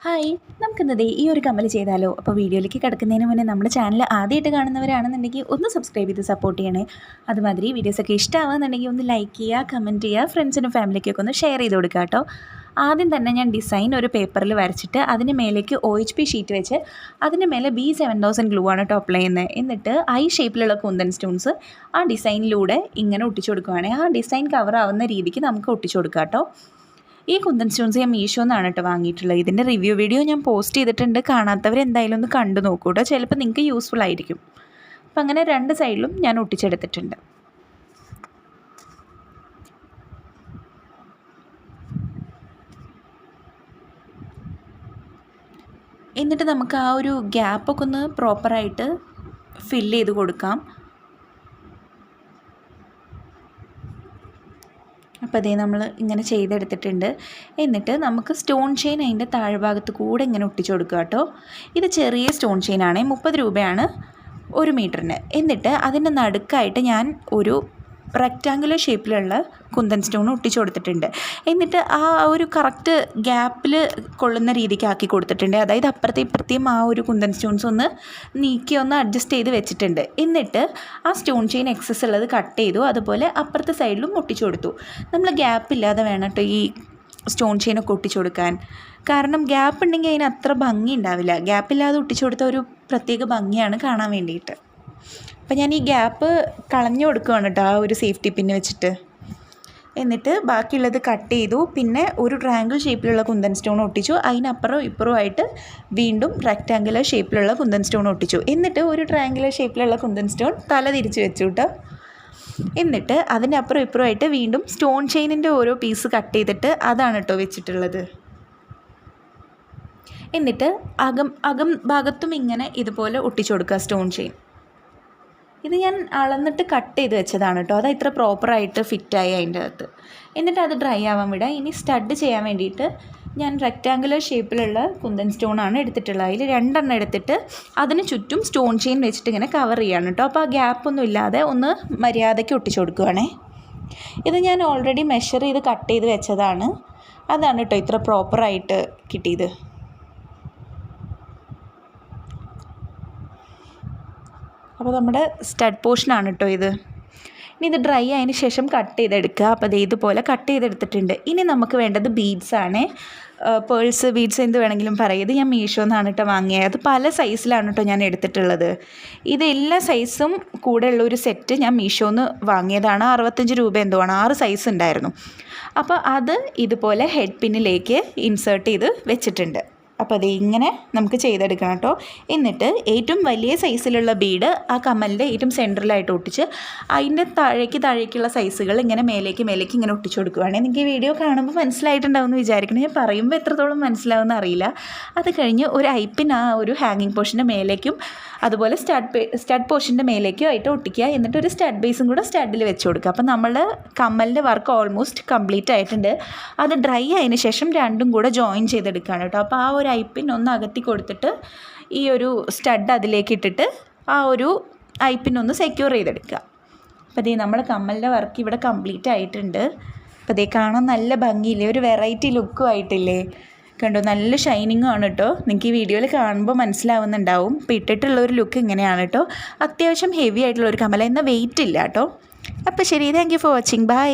Hi, നമുക്കിന്നത് ഈ ഒരു കമ്മൽ ചെയ്താലോ? അപ്പോൾ വീഡിയോയിലേക്ക് കിടക്കുന്നതിന് മുന്നേ നമ്മുടെ ചാനൽ ആദ്യമായിട്ട് കാണുന്നവരാണെന്നുണ്ടെങ്കിൽ ഒന്ന് സബ്സ്ക്രൈബ് ചെയ്ത് സപ്പോർട്ട് ചെയ്യണേ. അതുമാതിരി വീഡിയോസൊക്കെ ഇഷ്ടമാകുന്നുണ്ടെങ്കിൽ ഒന്ന് ലൈക്ക് ചെയ്യുക, കമൻറ്റ് ചെയ്യുക, ഫ്രണ്ട്സിനും ഫാമിലിക്കൊക്കെ ഒന്ന് ഷെയർ ചെയ്ത് കൊടുക്കുക കേട്ടോ. ആദ്യം തന്നെ ഞാൻ ഡിസൈൻ ഒരു പേപ്പറിൽ വരച്ചിട്ട് അതിന് മേലേക്ക് OHP ഷീറ്റ് വെച്ച് അതിന് മേലെ B7000 ഗ്ലൂ ആണ് കേട്ടോ അപ്ലൈ ചെയ്യുന്നത്. എന്നിട്ട് ഐ ഷേപ്പിലുള്ള കുന്തൻ സ്റ്റോൺസ് ആ ഡിസൈനിലൂടെ ഇങ്ങനെ ഒട്ടിച്ചു കൊടുക്കുകയാണെങ്കിൽ ആ ഡിസൈൻ കവർ ആവുന്ന രീതിക്ക് നമുക്ക് ഒട്ടിച്ചു കൊടുക്കാം കേട്ടോ. ഈ കുന്തൻ സ്റ്റോൺസ് ഞാൻ മീഷോന്നാണ് കേട്ടോ വാങ്ങിയിട്ടുള്ളത്. ഇതിൻ്റെ റിവ്യൂ വീഡിയോ ഞാൻ പോസ്റ്റ് ചെയ്തിട്ടുണ്ട്. കാണാത്തവർ എന്തായാലും ഒന്ന് കണ്ടു നോക്കൂ കേട്ടോ, ചിലപ്പോൾ നിങ്ങൾക്ക് യൂസ്ഫുൾ ആയിരിക്കും. അപ്പം അങ്ങനെ രണ്ട് സൈഡിലും ഞാൻ ഒട്ടിച്ചെടുത്തിട്ടുണ്ട്. എന്നിട്ട് നമുക്ക് ആ ഒരു ഗ്യാപ്പൊക്കെ ഒന്ന് പ്രോപ്പറായിട്ട് ഫില്ല് ചെയ്ത് കൊടുക്കാം. അപ്പോൾ അതേ നമ്മൾ ഇങ്ങനെ ചെയ്തെടുത്തിട്ടുണ്ട്. എന്നിട്ട് നമുക്ക് സ്റ്റോൺ ചെയിൻ അതിൻ്റെ താഴ്ഭാഗത്ത് കൂടെ ഇങ്ങനെ ഒട്ടിച്ചു കൊടുക്കുക കേട്ടോ. ഇത് ചെറിയ സ്റ്റോൺ ചെയിനാണ്, 30 രൂപയാണ് 1 മീറ്ററിന്. എന്നിട്ട് അതിൻ്റെ നടുക്കായിട്ട് ഞാൻ ഒരു റെക്റ്റാങ്കുലർ ഷേപ്പിലുള്ള കുന്തൻ സ്റ്റോൺ ഒട്ടിച്ചു കൊടുത്തിട്ടുണ്ട്. എന്നിട്ട് ആ ഒരു കറക്റ്റ് ഗ്യാപ്പിൽ കൊള്ളുന്ന രീതിക്ക് ആക്കി കൊടുത്തിട്ടുണ്ട്. അതായത് അപ്പുറത്തെ ഇപ്പുറത്തെയും ആ ഒരു കുന്തൻ സ്റ്റോൺസ് ഒന്ന് നീക്കി ഒന്ന് അഡ്ജസ്റ്റ് ചെയ്ത് വെച്ചിട്ടുണ്ട്. എന്നിട്ട് ആ സ്റ്റോൺ ചെയിൻ എക്സസ് ഉള്ളത് കട്ട് ചെയ്തു. അതുപോലെ അപ്പുറത്തെ സൈഡിലും ഒട്ടിച്ചു കൊടുത്തു. നമ്മൾ ഗ്യാപ്പ് ഇല്ലാതെ വേണം കേട്ടോ ഈ സ്റ്റോൺ ചെയിനൊക്കെ ഒട്ടിച്ചു കൊടുക്കാൻ. കാരണം ഗ്യാപ്പ് ഉണ്ടെങ്കിൽ അതിന് അത്ര ഭംഗി ഉണ്ടാവില്ല. ഗ്യാപ്പില്ലാതെ ഒട്ടിച്ചു കൊടുത്ത ഒരു പ്രത്യേക ഭംഗിയാണ് കാണാൻ വേണ്ടിയിട്ട്. അപ്പം ഞാൻ ഈ ഗ്യാപ്പ് കളഞ്ഞു കൊടുക്കുകയാണ് കേട്ടോ ആ ഒരു സേഫ്റ്റി പിന്ന് വെച്ചിട്ട്. എന്നിട്ട് ബാക്കിയുള്ളത് കട്ട് ചെയ്തു. പിന്നെ ഒരു ട്രയാങ്കിൾ ഷേപ്പിലുള്ള കുന്തൻ സ്റ്റോൺ ഒട്ടിച്ചു. അതിനപ്പുറം ഇപ്പുറമായിട്ട് വീണ്ടും റെക്റ്റാങ്കുലർ ഷേപ്പിലുള്ള കുന്തൻ സ്റ്റോൺ ഒട്ടിച്ചു. എന്നിട്ട് ഒരു ട്രയാങ്കുലർ ഷേപ്പിലുള്ള കുന്തൻ സ്റ്റോൺ തല തിരിച്ച് വെച്ചു കേട്ടോ. എന്നിട്ട് അതിൻ്റെ അപ്പുറം ഇപ്പുറമായിട്ട് വീണ്ടും സ്റ്റോൺ ചെയിനിൻ്റെ ഓരോ പീസ് കട്ട് ചെയ്തിട്ട് അതാണ് കേട്ടോ വെച്ചിട്ടുള്ളത്. എന്നിട്ട് അകം ഭാഗത്തും ഇങ്ങനെ ഇതുപോലെ ഒട്ടിച്ചു കൊടുക്കുക സ്റ്റോൺ ചെയിൻ. ഇത് ഞാൻ അളന്നിട്ട് കട്ട് ചെയ്ത് വെച്ചതാണ് കേട്ടോ. അത് ഇത്ര പ്രോപ്പറായിട്ട് ഫിറ്റായി അതിൻ്റെ അകത്ത്. എന്നിട്ട് അത് ഡ്രൈ ആവാൻ വിടാം. ഇനി സ്റ്റഡ് ചെയ്യാൻ വേണ്ടിയിട്ട് ഞാൻ റെക്റ്റാങ്കുലർ ഷേപ്പിലുള്ള കുന്തൻ സ്റ്റോണാണ് എടുത്തിട്ടുള്ളത്. അതിൽ 2 എണ്ണം എടുത്തിട്ട് അതിന് ചുറ്റും സ്റ്റോൺ ചെയിൻ വെച്ചിട്ട് ഇങ്ങനെ കവർ ചെയ്യാണ് കേട്ടോ. അപ്പോൾ ആ ഗ്യാപ്പൊന്നും ഇല്ലാതെ ഒന്ന് മര്യാദയ്ക്ക് ഒട്ടിച്ചു കൊടുക്കുകയാണേ. ഇത് ഞാൻ ഓൾറെഡി മെഷർ ചെയ്ത് കട്ട് ചെയ്ത് വെച്ചതാണ്. അതാണ് കേട്ടോ ഇത്ര പ്രോപ്പറായിട്ട് കിട്ടിയത്. അപ്പോൾ നമ്മുടെ സ്റ്റഡ് പോർഷനാണ് കേട്ടോ ഇത്. ഇനി ഇത് ഡ്രൈ ആയതിന് ശേഷം കട്ട് ചെയ്തെടുക്കുക. അപ്പോൾ അത് ഇതുപോലെ കട്ട് ചെയ്തെടുത്തിട്ടുണ്ട്. ഇനി നമുക്ക് വേണ്ടത് ബീഡ്സാണ്. പേൾസ്, ബീഡ്സ് എന്ത് വേണമെങ്കിലും പറയും. ഇത് ഞാൻ മീഷോന്നാണ് കേട്ടോ വാങ്ങിയത്. അത് പല സൈസിലാണ് കേട്ടോ ഞാൻ എടുത്തിട്ടുള്ളത്. ഇത് എല്ലാ സൈസും കൂടെ ഉള്ള ഒരു സെറ്റ് ഞാൻ മീഷോന്ന് വാങ്ങിയതാണ്. 65 രൂപ എന്തോ ആണ്. 6 സൈസ് ഉണ്ടായിരുന്നു. അപ്പോൾ അത് ഇതുപോലെ ഹെഡ് പിന്നിലേക്ക് ഇൻസേർട്ട് ചെയ്ത് വെച്ചിട്ടുണ്ട്. അപ്പോൾ അത് ഇങ്ങനെ നമുക്ക് ചെയ്തെടുക്കണം കേട്ടോ. എന്നിട്ട് ഏറ്റവും വലിയ സൈസിലുള്ള ബീഡ് ആ കമ്മലിൻ്റെ ഏറ്റവും സെൻറ്ററിലായിട്ട് ഒട്ടിച്ച് അതിൻ്റെ താഴേക്കുള്ള സൈസുകൾ ഇങ്ങനെ മേലേക്ക് ഇങ്ങനെ ഒട്ടിച്ചു കൊടുക്കുകയാണെങ്കിൽ നിങ്ങൾക്ക് ഈ വീഡിയോ കാണുമ്പോൾ മനസ്സിലായിട്ടുണ്ടാവും എന്ന് വിചാരിക്കണം. ഞാൻ പറയുമ്പോൾ എത്രത്തോളം മനസ്സിലാവുമെന്ന് അറിയില്ല. അത് കഴിഞ്ഞ് ഒരു ഐപ്പിൻ ആ ഒരു ഹാങ്ങിങ് പോർഷൻ്റെ മേലേക്കും അതുപോലെ സ്റ്റഡ് പോർഷൻ്റെ മേലേക്കും ആയിട്ട് ഒട്ടിക്കുക. എന്നിട്ട് ഒരു സ്റ്റഡ് ബേസും കൂടെ സ്റ്റഡിൽ വെച്ച് കൊടുക്കുക. അപ്പോൾ നമ്മൾ കമ്മലിൻ്റെ വർക്ക് ഓൾമോസ്റ്റ് കംപ്ലീറ്റ് ആയിട്ടുണ്ട്. അത് ഡ്രൈ ആയതിന് ശേഷം രണ്ടും കൂടെ ജോയിൻ ചെയ്തെടുക്കുകയാണ് കേട്ടോ. അപ്പോൾ ആ ഒരു ഐപ്പിൻ ഒന്ന് അകത്തി കൊടുത്തിട്ട് ഈ ഒരു സ്റ്റഡ് അതിലേക്ക് ഇട്ടിട്ട് ആ ഒരു ഐപ്പിൻ ഒന്ന് സെക്യൂർ ചെയ്തെടുക്കുക. അപ്പോൾ ഇതേ നമ്മുടെ കമ്മലിൻ്റെ വർക്ക് ഇവിടെ കംപ്ലീറ്റ് ആയിട്ടുണ്ട്. അപ്പോൾ ഇതേ കാണാൻ നല്ല ഭംഗിയില്ലേ, ഒരു വെറൈറ്റി ലുക്കും ആയിട്ടില്ലേ, കണ്ടോ, നല്ല ഷൈനിങ്ങും ആണ് കേട്ടോ. നിങ്ങൾക്ക് ഈ വീഡിയോയിൽ കാണുമ്പോൾ മനസ്സിലാവുന്നുണ്ടാവും. ഇപ്പോൾ ഇട്ടിട്ടുള്ള ഒരു ലുക്ക് ഇങ്ങനെയാണ് കേട്ടോ. അത്യാവശ്യം ഹെവി ആയിട്ടുള്ള ഒരു കമ്മല, എന്നാൽ വെയിറ്റ് ഇല്ല കേട്ടോ. അപ്പോൾ ശരി, thank you for watching. By.